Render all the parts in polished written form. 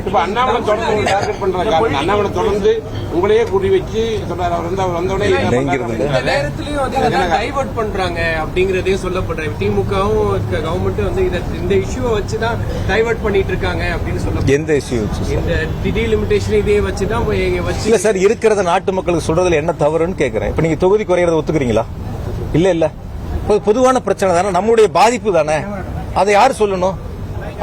இப்ப அண்ணாமலை தொடர்ந்து டார்கெட் பண்றாங்க. அண்ணாமலை தொடர்ந்து உங்களையே குறி வச்சு சொல்றாரு. அவர் வந்து அவர் வந்தோடனே இந்த நேரத்திலயும் வந்து டைவர்ட் பண்றாங்க அப்படிங்கறதையும் சொல்லப்படுறேன். திமுகவும் கவர்மெண்ட் வந்து இந்த இஷ்யூவை வச்சுதான் டைவர்ட் பண்ணிட்டு இருக்காங்க அப்படின்னு சொல்ல. எந்த இஷ்யூ வச்சு? இந்த டீலிமிட்டேஷன் இதே வச்சுதான் வச்சு இல்ல சார், இருக்கிறத நாட்டு மக்களுக்கு சொல்றதுல என்ன தவறுன்னு கேட்கிறேன். இப்ப நீங்க தொகுதி குறையறத ஒத்துக்கிறீங்களா? இல்ல பொதுவான பிரச்சனை தானே, நம்முடைய பாதிப்பு தானே. அதை யார் சொல்லணும்?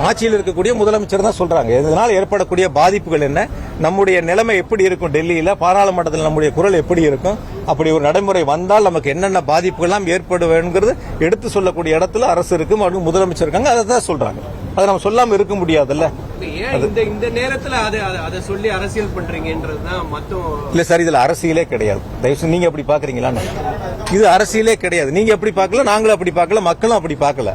ஆட்சியில் இருக்கக்கூடிய முதலமைச்சர் தான் சொல்றாங்க. இதனால் ஏற்படக்கூடிய பாதிப்புகள் என்ன, நம்முடைய நிலைமை எப்படி இருக்கும், டெல்லியில பாராளுமன்றத்தில் நம்முடைய குரல் எப்படி இருக்கும், அப்படி ஒரு நடைமுறை வந்தால் நமக்கு என்னென்ன பாதிப்புகள் ஏற்படுவேங்கிறது எடுத்து சொல்லக்கூடிய இடத்துல அரசு இருக்கு, முதலமைச்சர் இருக்காங்க. அதை தான் சொல்றாங்க. அதை நம்ம சொல்லாம இருக்க முடியாதுல்ல. இந்த நேரத்துல அதை சொல்லி அரசியல் பண்றீங்கன்றதுதான் மொத்தம். இல்ல சார், இதுல அரசியலே கிடையாது. தயவுசெய்து நீங்க அப்படி பாக்குறீங்களா? இது அரசியலே கிடையாது. நீங்க அப்படி பார்க்கல, நாங்களும் அப்படி பார்க்கல, மக்களும் அப்படி பார்க்கல.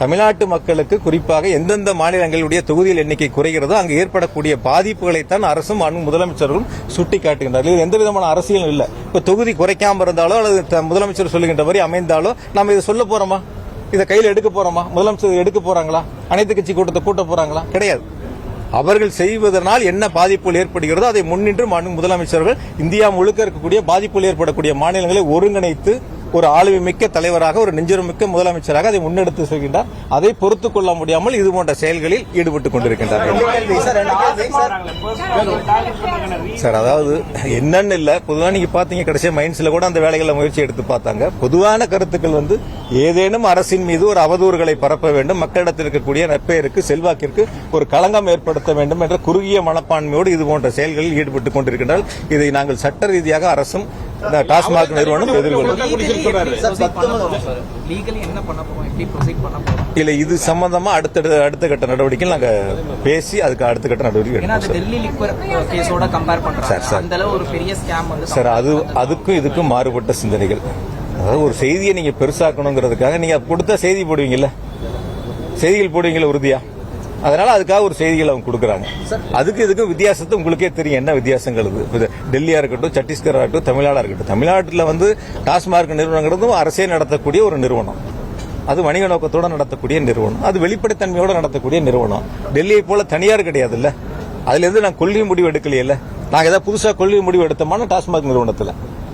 தமிழ்நாட்டு மக்களுக்கு குறிப்பாக எந்தெந்த மாநிலங்களுடைய தொகுதியில் எண்ணிக்கை குறைகிறதோ அங்கு ஏற்படக்கூடிய பாதிப்புகளைத்தான் அரசும் முதலமைச்சர்களும் சுட்டிக்காட்டுகின்றார்கள். இது எந்த விதமான அரசியலும் இல்ல. இப்ப தொகுதி குறைக்காம இருந்தாலோ அல்லது முதலமைச்சர் சொல்லுகின்ற மாதிரி அமைந்தாலோ நம்ம இதை சொல்ல போறோமா? இதை கையில் எடுக்க போறோமா? முதலமைச்சர் எடுக்க போறாங்களா? அனைத்து கட்சி கூட்டத்தை கூட்ட போறாங்களா? கிடையாது. அவர்கள் செய்வதனால் என்ன பாதிப்புகள் ஏற்படுகிறதோ அதை முன்னின்று முதலமைச்சர்கள் இந்தியா முழுக்க இருக்கக்கூடிய பாதிப்புகள் ஏற்படக்கூடிய மாநிலங்களை ஒருங்கிணைத்து ஒரு ஆளுமை மிக்க தலைவராக, ஒரு நெஞ்சுரமிக்க முதலமைச்சராக அதை முன்னெடுத்து செல்கின்றார். அதை பொறுத்துக் கொள்ள முடியாமல் இது போன்ற செயல்களில் ஈடுபட்டுக் கொண்டிருக்கின்றார்கள். சார், அதாவது என்னன்னு இல்ல, பொதுவாக நீங்க பாத்தீங்க கடைசியா மைண்ட்ஸ்ல கூட அந்த வேலைகளை முயற்சி எடுத்து பார்த்தாங்க. பொதுவான கருத்துக்கள் வந்து ஏதேனும் அரசின் மீது ஒரு அவதூறுகளை பரப்ப வேண்டும், மக்களிடத்தில் இருக்கக்கூடிய நற்பெயருக்கு செல்வாக்கிற்கு ஒரு களங்கம் ஏற்படுத்த வேண்டும் என்ற குறுகிய மனப்பான்மையோடு இது போன்ற செயல்களில் ஈடுபட்டுக் கொண்டிருக்கின்றால் இதை நாங்கள் சட்ட ரீதியாக அரசும் டாஸ்மாக் நிறுவனம் எதிர்கொள்ளும். இல்ல, இது சம்பந்தமா அடுத்த கட்ட நடவடிக்கை நாங்க பேசி அதுக்கு அடுத்த கட்ட நடவடிக்கை சார். அதுக்கும் இதுக்கும் மாறுபட்ட சிந்தனைகள். அதாவது ஒரு செய்தியை நீங்க பெருசாக்கணுங்கிறதுக்காக நீங்க கொடுத்த செய்தி போடுவீங்கல்ல, செய்திகள் போடுவீங்கல்ல உறுதியா, அதனால அதுக்காக ஒரு செய்திகள் அவங்க கொடுக்கறாங்க. அதுக்கு இதுக்கும் வித்தியாசத்தை உங்களுக்கே தெரியும், என்ன வித்தியாசங்கள். டெல்லியா இருக்கட்டும், சத்தீஸ்கரா இருக்கட்டும், தமிழ்நாடா இருக்கட்டும். தமிழ்நாட்டில் வந்து டாஸ்மாக் நிறுவனங்கிறதும் அரசே நடத்தக்கூடிய ஒரு நிறுவனம், அது வணிக நோக்கத்தோட நடத்தக்கூடிய நிறுவனம், அது வெளிப்படைத்தன்மையோட நடத்தக்கூடிய நிறுவனம். டெல்லியை போல தனியார் கிடையாது இல்ல. அதுல இருந்து நான் கொள்கை முடிவு எடுக்கலையில. நாங்க ஏதாவது புதுசா கொள்கை முடிவு எடுத்தோமான டாஸ்மாக் நிறுவனத்துல,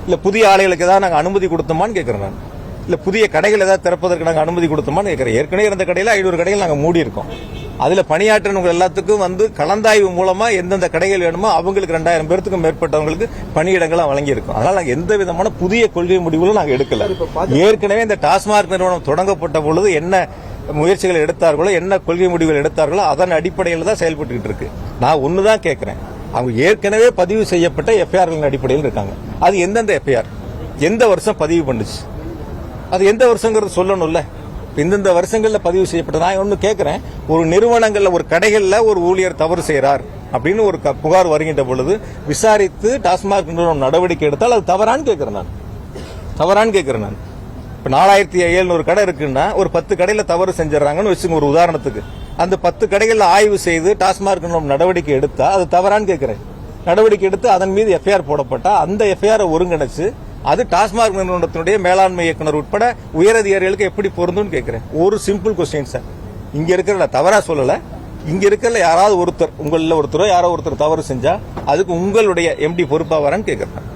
இல்ல புதிய ஆலைகளுக்கு ஏதாவது நாங்க அனுமதி கொடுத்தோமான்னு கேட்கிறேன் நான். இல்ல புதிய கடைகள் ஏதாவது திறப்பதற்கு நாங்க அனுமதி கொடுத்தோமான்னு கேட்கிறேன். ஏற்கனவே இருந்த கடையில 500 கடைகள் நாங்க மூடி இருக்கோம். அதுல பணியாற்றவங்க எல்லாத்துக்கும் வந்து கலந்தாய்வு மூலமா எந்தெந்த கடைகள் வேணுமோ அவங்களுக்கு 2000 பேருக்கு மேற்பட்டவங்களுக்கு பணியிடங்களை வழங்கியிருக்கோம். அதனால நாங்க எந்த விதமான புதிய கொள்கை முடிவுகளும் நாங்க எடுக்கல. ஏற்கனவே இந்த டாஸ்மாக் நிறுவனம் தொடங்கப்பட்ட பொழுது என்ன முயற்சிகள் எடுத்தார்களோ, என்ன கொள்கை முடிவுகள் எடுத்தார்களோ அதன் அடிப்படையில் தான் செயல்பட்டு இருக்கு. நான் ஒண்ணுதான் கேட்கிறேன், அவங்க ஏற்கனவே பதிவு செய்யப்பட்ட எஃப்ஐஆர்களின் அடிப்படையில் இருக்காங்க. அது எந்தெந்த எஃப்ஐஆர் எந்த வருஷம் பதிவு பண்ணுச்சு, அது எந்த வருஷங்கிறது சொல்லணும்ல. இந்தந்த வருஷங்கள்ல பதிவு செய்யப்பட்ட. நான் ஒண்ணு கேட்கிறேன், ஒரு நிறுவனங்கள்ல ஒரு கடைகள்ல ஒரு ஊழியர் தவறு செய்யறார் அப்படின்னு ஒரு புகார் வருகின்ற பொழுது விசாரித்து டாஸ்மாக் நிறுவனம் நடவடிக்கை எடுத்தால் அது தவறான்னு கேட்கிறேன் நான். இப்ப 4700 கடை இருக்குன்னா ஒரு 10 கடையில தவறு செஞ்சாங்கன்னு வச்சுங்க ஒரு உதாரணத்துக்கு. அந்த 10 கடைகள்ல ஆய்வு செய்து டாஸ்மாக் நிறுவனம் நடவடிக்கை எடுத்தா அது தவறான்னு கேட்கிறேன். நடவடிக்கை எடுத்து அதன் மீது எஃப்ஐஆர் போடப்பட்டா அந்த எஃப்ஐஆர் ஒருங்கிணைச்சு அது டாஸ்மாக் நிறுவனத்தினுடைய மேலாண்மை இயக்குநர் உட்பட உயரதிகாரிகளுக்கு எப்படி பொருந்தும் கேட்கிறேன். ஒரு சிம்பிள் கொஸ்டின் சார். இங்க இருக்கிற தவறா சொல்லல, இங்க இருக்கிற யாராவது ஒருத்தர், உங்கள ஒருத்தரோ யாரோ ஒருத்தர் தவறு செஞ்சா அதுக்கு உங்களுடைய எம்டி பொறுப்பா வரான்னு கேட்கிறேன்.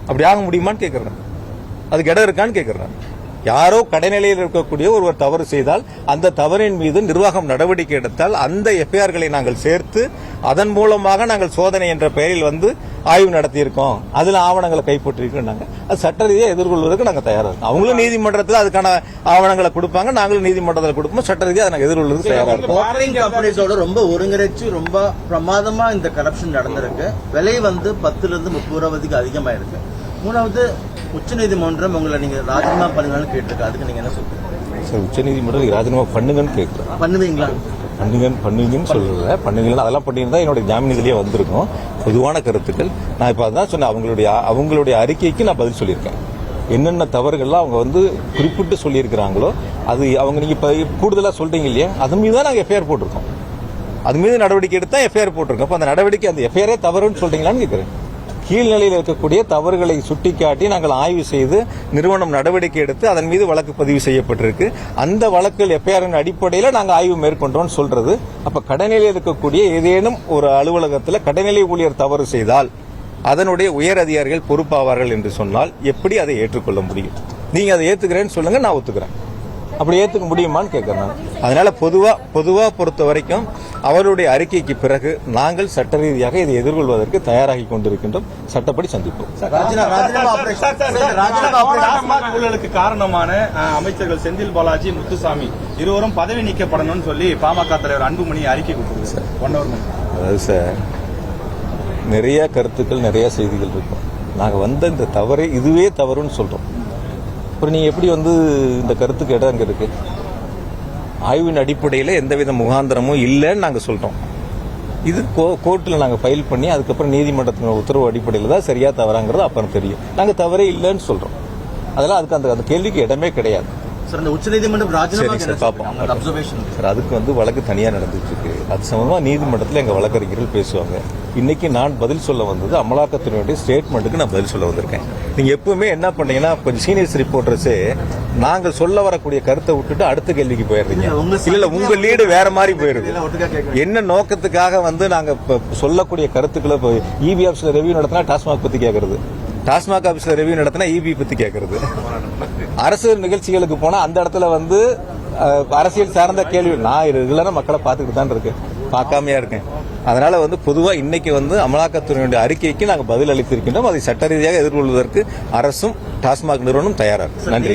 அப்படி ஆக முடியுமான்னு கேட்கிறேன். அதுக்கு இடம் இருக்கான்னு கேட்கிறேன். யாரோ கடைநிலையில் இருக்கக்கூடிய ஒருவர் தவறு செய்தால் அந்த தவறின் மீது நிர்வாகம் நடவடிக்கை எடுத்தால் அந்த எஃப்ஐஆர்களை நாங்கள் சேர்த்து அதன் மூலமாக நாங்கள் சோதனை என்ற பெயரில் வந்து ஆய்வு நடத்தியிருக்கோம், அதுல ஆவணங்களை கைப்பற்றிருக்கோம். நாங்க அது சட்ட ரீதியாக எதிர்கொள்வதற்கு நாங்கள் தயாரா இருக்கோம். அவங்களும் நீதிமன்றத்தில் அதுக்கான ஆவணங்களை கொடுப்பாங்க, நாங்களும் நீதிமன்றத்தில் கொடுப்போம். சட்ட ரீதியாக நாங்கள் எதிர்கொள்வதற்கு தயாரா இருக்கோம். ரொம்ப ஒருங்கிணைச்சு ரொம்ப பிரமாதமா இந்த கரப்ஷன் நடந்திருக்கு. விலை வந்து 10 to 30 ரூபாய்க்கு அதிகமாயிருக்கு. மூணாவது, உச்சநீதிமன்றம் உங்களை நீங்க ராஜினாமா பண்ணுங்கன்னு கேட்டிருக்கு. அதுக்கு நீங்க என்ன சொல்றீங்க சார்? உச்சநீதிமன்றம் ராஜினாமா பண்ணுங்கன்னு கேட்கிறேன். பண்ணுவீங்களா? பண்ணுவீங்கன்னு சொல்றேன். பண்ணுவீங்களா? அதெல்லாம் பண்ணியிருந்தா என்னோட ஜாமீனிலேயே வந்திருக்கும். பொதுவான கருத்துக்கள் நான் இப்ப அதான் சொன்னேன். அவங்களுடைய அறிக்கைக்கு நான் பதில் சொல்லியிருக்கேன். என்னென்ன தவறுகள்லாம் அவங்க வந்து குறிப்பிட்டு சொல்லியிருக்கிறாங்களோ அது அவங்க நீங்க இப்ப கூடுதலா சொல்றீங்க இல்லையா, அது மீது தான் நாங்க எஃப்ஐஆர் போட்டிருக்கோம். அது மீது நடவடிக்கை எடுத்தா எஃப்ஐஆர் போட்டிருக்கோம். அந்த நடவடிக்கை அந்த எஃப்ஐஆரே தவறுன்னு சொல்றீங்களான்னு கேட்கிறேன். கீழ்நிலையில் இருக்கக்கூடிய தவறுகளை சுட்டிக்காட்டி நாங்கள் ஆய்வு செய்து நிறுவனம் நடவடிக்கை எடுத்து அதன் மீது வழக்கு பதிவு செய்யப்பட்டிருக்கு. அந்த வழக்குகள் எஃப்ஐஆரின் அடிப்படையில் நாங்கள் ஆய்வு மேற்கொண்டோம்னு சொல்றது. அப்ப கடைநிலையில் இருக்கக்கூடிய ஏதேனும் ஒரு அலுவலகத்தில் கடைநிலை ஊழியர் தவறு செய்தால் அதனுடைய உயர் அதிகாரிகள் பொறுப்பாவார்கள் என்று சொன்னால் எப்படி அதை ஏற்றுக்கொள்ள முடியும்? நீங்க அதை ஏத்துக்கிறேன்னு சொல்லுங்க, நான் ஒத்துக்கிறேன். அப்படி ஏத்துக்க முடியுமான்னு கேட்கிறேன். அதனால பொதுவா பொறுத்த வரைக்கும் அவருடைய அறிக்கைக்கு பிறகு நாங்கள் சட்ட ரீதியாக இதை எதிர்கொள்வதற்கு தயாராகி கொண்டிருக்கின்றோம். சட்டப்படி சந்திப்போம். டாஸ்மாக் ஊழலுக்கு காரணமான அமைச்சர்கள் செந்தில் பாலாஜி, முத்துசாமி இருவரும் பதவி நீக்கப்படணும்னு சொல்லி பாமக தலைவர் அன்புமணி அறிக்கை கொடுத்திருக்காரு. அதாவது சார், நிறைய கருத்துக்கள், நிறைய செய்திகள் இருக்கும். நாங்க வந்த இந்த தவறு இதுவே தவறுன்னு சொல்றோம். அப்புறம் நீங்க எப்படி இந்த கருத்துக்கு இடம் அங்க இருக்கு? ஆய்வின் அடிப்படையில் எந்தவித முகாந்திரமும் இல்லைன்னு நாங்க சொல்றோம். இது கோர்ட்டில் நாங்க ஃபைல் பண்ணி அதுக்கப்புறம் நீதிமன்றத்தின் உத்தரவு அடிப்படையில் தான் சரியா தவறாங்கிறது அப்புறம் தெரியும். நாங்க தவறே இல்லைன்னு சொல்றோம். அதெல்லாம் அதுக்கு அந்த கேள்விக்கு இடமே கிடையாது. சார், இந்த உச்சநீதிமன்றம் ராஜினாமா சார், அதுக்கு வழக்கு தனியா நடந்துட்டு இருக்கு. அது சம்பந்தமா நீதிமன்றத்தில் எங்க வழக்கறிஞர்கள் பேசுவாங்க. இன்னைக்கு நான் பதில் சொல்ல வந்தது அமலாக்கத்தினுடைய ஸ்டேட்மெண்ட்டுக்கு நான் பதில் சொல்ல வந்திருக்கேன். நீங்க எப்பவுமே என்ன பண்ணீங்கன்னா, கொஞ்சம் சீனியர்ஸ் ரிப்போர்ட்டர்ஸே நாங்கள் சொல்ல வரக்கூடிய கருத்தை விட்டுட்டு அடுத்த கேள்விக்கு போயிடுறீங்க. இல்ல உங்க லீடு வேற மாதிரி போயிருது. என்ன நோக்கத்துக்காக நாங்க சொல்லக்கூடிய கருத்துக்களை இபி ஆபீஸ்ல ரெவியூ நடத்தினா டாஸ்மாக் பத்தி கேட்கறது, டாஸ்மாக் ஆபீஸ்ல ரெவியூ நடத்தினா இபி பத்தி கேட்கறது, அரசு நிகழ்ச்சிகளுக்கு போனா அந்த இடத்துல அரசியல் சார்ந்த கேள்வி. நான் ரெகுலரா மக்களை பார்த்துக்கிட்டு தான் இருக்கேன், பார்க்காமையா இருக்கேன். அதனால பொதுவா இன்னைக்கு அமலாக்கத்துறையுடைய அறிக்கைக்கு நாங்கள் பதில் அளித்திருக்கின்றோம். அதை சட்ட ரீதியாக எதிர்கொள்வதற்கு அரசும் டாஸ்மாக் நிறுவனம் தயாரா இருக்கு. நன்றி.